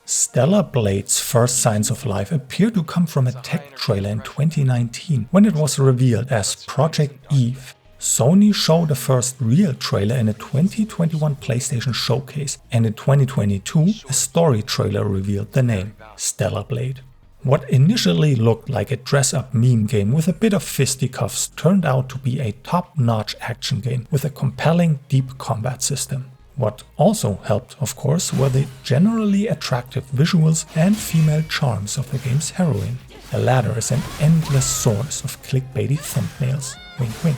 Stellar Blade's first signs of life appear to come from a tech trailer in 2019 when it was revealed as Project Eve. Sony showed a first real trailer in a 2021 PlayStation showcase, and in 2022 a story trailer revealed the name, Stellar Blade. What initially looked like a dress-up meme game with a bit of fisticuffs turned out to be a top-notch action game with a compelling deep combat system. What also helped, of course, were the generally attractive visuals and female charms of the game's heroine. The latter is an endless source of clickbaity thumbnails. Wink wink.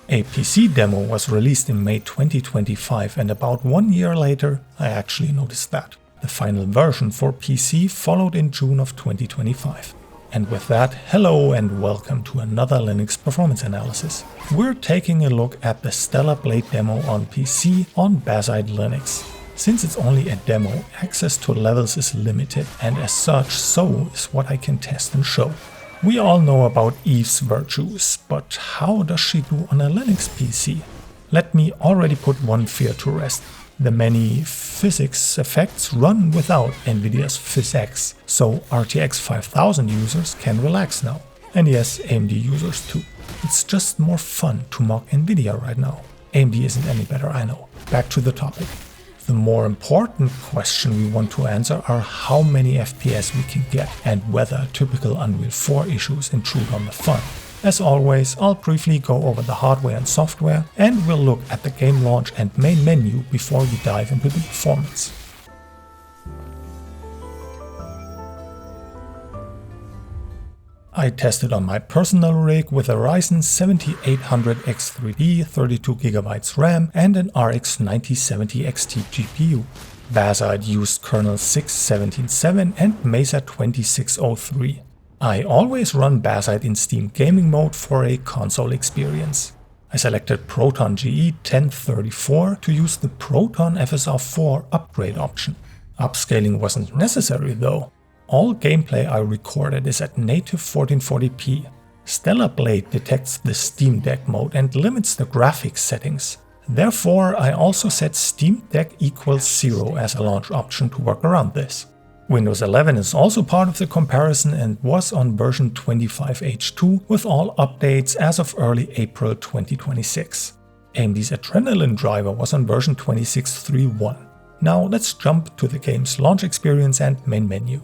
A PC demo was released in May 2025, and about 1 year later I actually noticed that. The final version for PC followed in June of 2025. And with that, hello and welcome to another Linux performance analysis. We're taking a look at the Stellar Blade demo on PC on Bazzite Linux. Since it's only a demo, access to levels is limited, and as such, so is what I can test and show. We all know about Eve's virtues, but how does she do on a Linux PC? Let me already put one fear to rest. The many physics effects run without NVIDIA's PhysX, so RTX 5000 users can relax now. And yes, AMD users too. It's just more fun to mock NVIDIA right now. AMD isn't any better, I know. Back to the topic. The more important question we want to answer are how many FPS we can get and whether typical Unreal 4 issues intrude on the fun. As always, I'll briefly go over the hardware and software, and we'll look at the game launch and main menu before we dive into the performance. I tested on my personal rig with a Ryzen 7800X3D, 32GB RAM and an RX 9070 XT GPU. Bazzite used kernel 6.17.7 and Mesa 2603. I always run Bazzite in Steam gaming mode for a console experience. I selected Proton GE 1034 to use the Proton FSR4 upgrade option. Upscaling wasn't necessary though. All gameplay I recorded is at native 1440p. Stellar Blade detects the Steam Deck mode and limits the graphics settings. Therefore, I also set Steam Deck equals 0 as a launch option to work around this. Windows 11 is also part of the comparison and was on version 25H2 with all updates as of early April 2026. AMD's Adrenalin driver was on version 26.3.1. Now let's jump to the game's launch experience and main menu.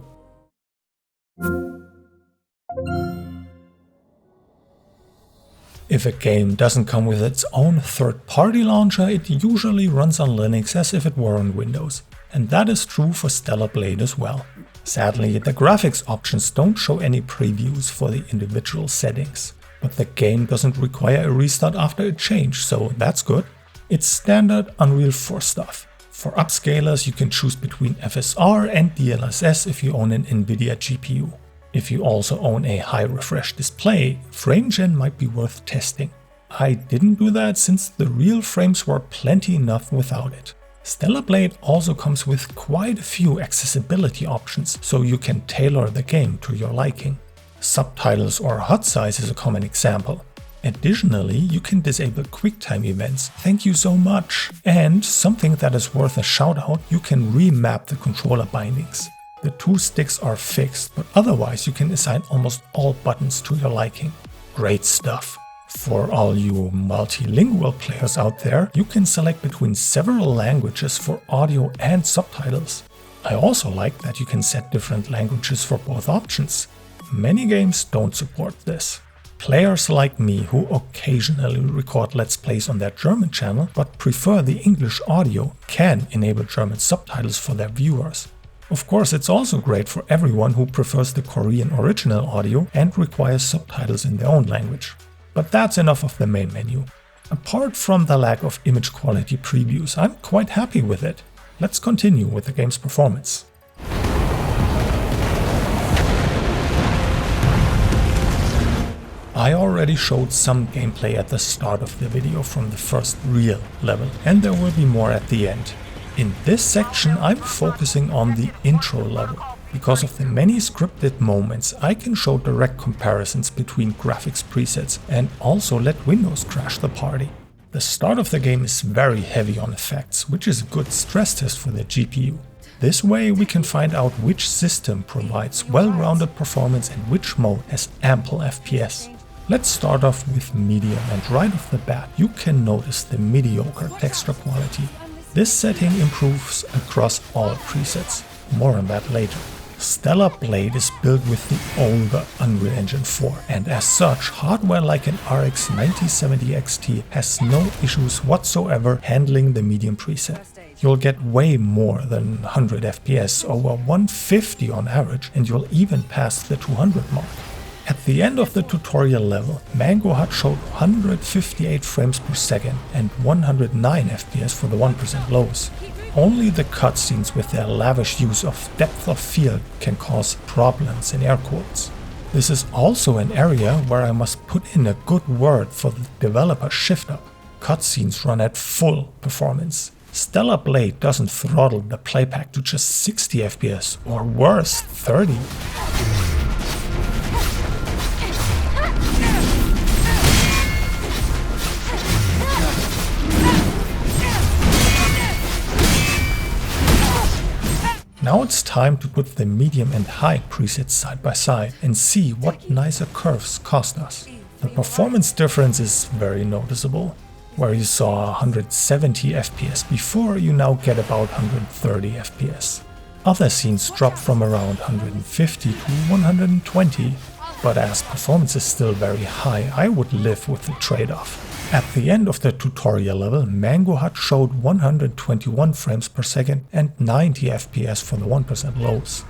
If a game doesn't come with its own third-party launcher, it usually runs on Linux as if it were on Windows. And that is true for Stellar Blade as well. Sadly, the graphics options don't show any previews for the individual settings. But the game doesn't require a restart after a change, so that's good. It's standard Unreal 4 stuff. For upscalers, you can choose between FSR and DLSS if you own an NVIDIA GPU. If you also own a high refresh display, FrameGen might be worth testing. I didn't do that since the real frames were plenty enough without it. Stellar Blade also comes with quite a few accessibility options, so you can tailor the game to your liking. Subtitles or HUD size is a common example. Additionally, you can disable QuickTime events, thank you so much. And something that is worth a shout out, you can remap the controller bindings. The two sticks are fixed, but otherwise you can assign almost all buttons to your liking. Great stuff. For all you multilingual players out there, you can select between several languages for audio and subtitles. I also like that you can set different languages for both options. Many games don't support this. Players like me who occasionally record Let's Plays on their German channel but prefer the English audio can enable German subtitles for their viewers. Of course, it's also great for everyone who prefers the Korean original audio and requires subtitles in their own language. But that's enough of the main menu. Apart from the lack of image quality previews, I'm quite happy with it. Let's continue with the game's performance. I already showed some gameplay at the start of the video from the first real level, and there will be more at the end. In this section I'm focusing on the intro level. Because of the many scripted moments, I can show direct comparisons between graphics presets and also let Windows crash the party. The start of the game is very heavy on effects, which is a good stress test for the GPU. This way we can find out which system provides well-rounded performance and which mode has ample FPS. Let's start off with medium, and right off the bat you can notice the mediocre texture quality. This setting improves across all presets. More on that later. Stellar Blade is built with the older Unreal Engine 4, and as such, hardware like an RX 9070 XT has no issues whatsoever handling the medium preset. You'll get way more than 100 FPS, over 150 on average, and you'll even pass the 200 mark. At the end of the tutorial level, Mangohud showed 158 frames per second and 109 FPS for the 1% lows. Only the cutscenes with their lavish use of depth of field can cause problems in air quotes. This is also an area where I must put in a good word for the developer ShiftUp. Cutscenes run at full performance. Stellar Blade doesn't throttle the playback to just 60 FPS or worse, 30. Now it's time to put the medium and high presets side by side and see what nicer curves cost us. The performance difference is very noticeable. Where you saw 170 FPS before, you now get about 130 FPS. Other scenes drop from around 150 to 120, but as performance is still very high, I would live with the trade-off. At the end of the tutorial level, Mangohud showed 121 frames per second and 90 FPS for the 1% lows.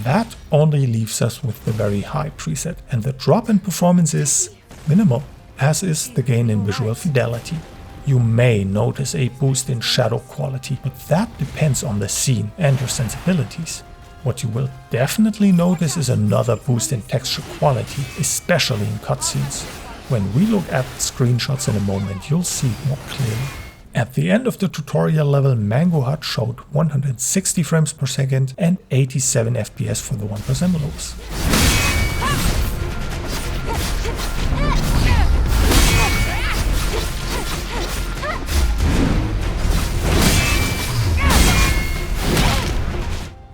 That only leaves us with the very high preset, and the drop in performance is minimal, as is the gain in visual fidelity. You may notice a boost in shadow quality, but that depends on the scene and your sensibilities. What you will definitely notice is another boost in texture quality, especially in cutscenes. When we look at screenshots in a moment, you'll see it more clearly. At the end of the tutorial level, Mangohud showed 160 frames per second and 87 FPS for the 1% lows.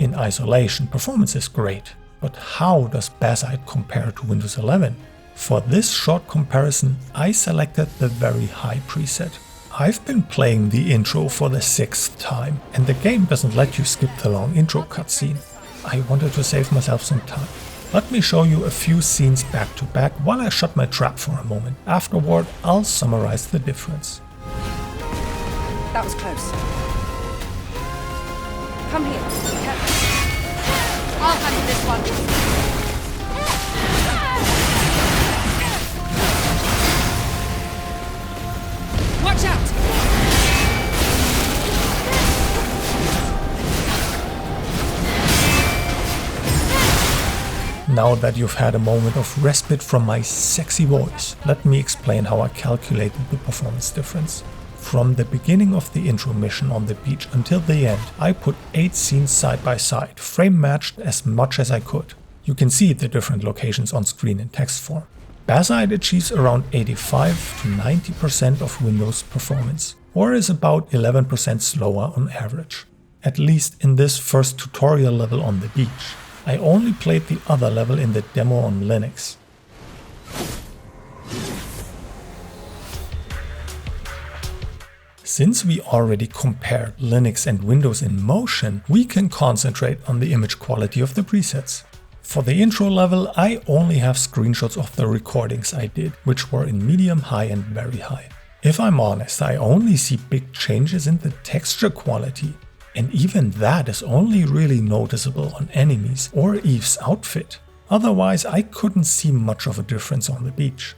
In isolation, performance is great, but how does Bazzite compare to Windows 11? For this short comparison, I selected the very high preset. I've been playing the intro for the 6th time, and the game doesn't let you skip the long intro cutscene. I wanted to save myself some time. Let me show you a few scenes back to back while I shut my trap for a moment. Afterward, I'll summarize the difference. That was close. Come here. I'll handle this one. Watch out! Now that you've had a moment of respite from my sexy voice, let me explain how I calculated the performance difference. From the beginning of the intro mission on the beach until the end, I put 8 scenes side by side, frame matched as much as I could. You can see the different locations on screen in text form. Bazzite achieves around 85 to 90% of Windows performance, or is about 11% slower on average. At least in this first tutorial level on the beach. I only played the other level in the demo on Linux. Since we already compared Linux and Windows in motion, we can concentrate on the image quality of the presets. For the intro level, I only have screenshots of the recordings I did, which were in medium, high and very high. If I'm honest, I only see big changes in the texture quality, and even that is only really noticeable on enemies or Eve's outfit. Otherwise, I couldn't see much of a difference on the beach.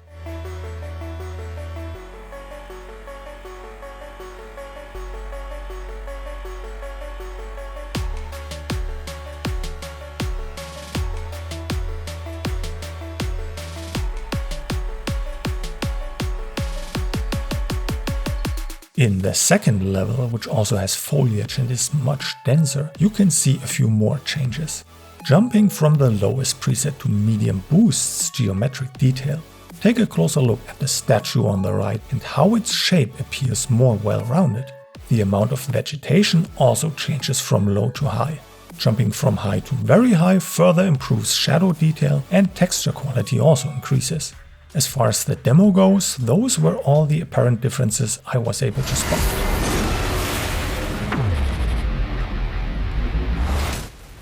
In the second level, which also has foliage and is much denser, you can see a few more changes. Jumping from the lowest preset to medium boosts geometric detail. Take a closer look at the statue on the right and how its shape appears more well-rounded. The amount of vegetation also changes from low to high. Jumping from high to very high further improves shadow detail, and texture quality also increases. As far as the demo goes, those were all the apparent differences I was able to spot.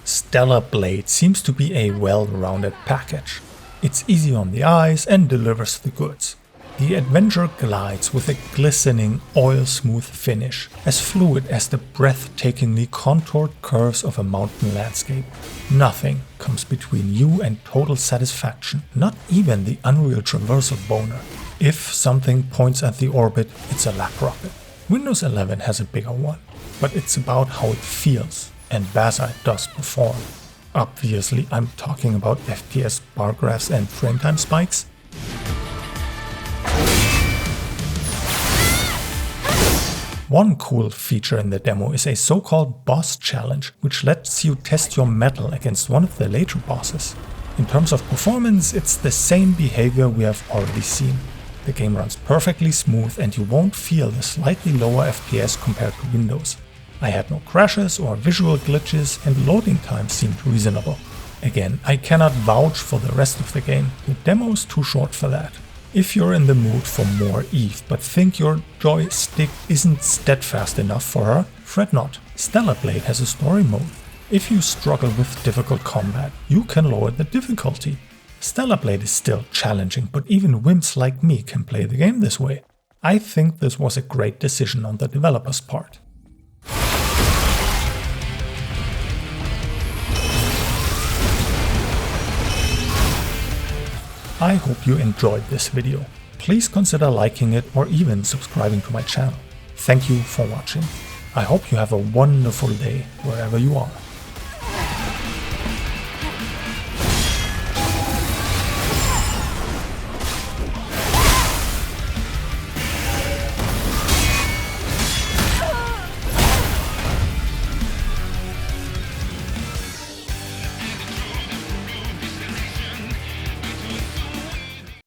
Stellar Blade seems to be a well-rounded package. It's easy on the eyes and delivers the goods. The adventure glides with a glistening, oil-smooth finish, as fluid as the breathtakingly contoured curves of a mountain landscape. Nothing comes between you and total satisfaction, not even the Unreal Traversal boner. If something points at the orbit, it's a lap rocket. Windows 11 has a bigger one, but it's about how it feels, and Bazzite does perform. Obviously, I'm talking about FPS bar graphs and frame time spikes. One cool feature in the demo is a so-called boss challenge, which lets you test your mettle against one of the later bosses. In terms of performance, it's the same behavior we have already seen. The game runs perfectly smooth and you won't feel the slightly lower FPS compared to Windows. I had no crashes or visual glitches and loading time seemed reasonable. Again, I cannot vouch for the rest of the game, the demo is too short for that. If you're in the mood for more Eve but think your joystick isn't steadfast enough for her, fret not. Stellar Blade has a story mode. If you struggle with difficult combat, you can lower the difficulty. Stellar Blade is still challenging, but even wimps like me can play the game this way. I think this was a great decision on the developer's part. I hope you enjoyed this video. Please consider liking it or even subscribing to my channel. Thank you for watching. I hope you have a wonderful day wherever you are.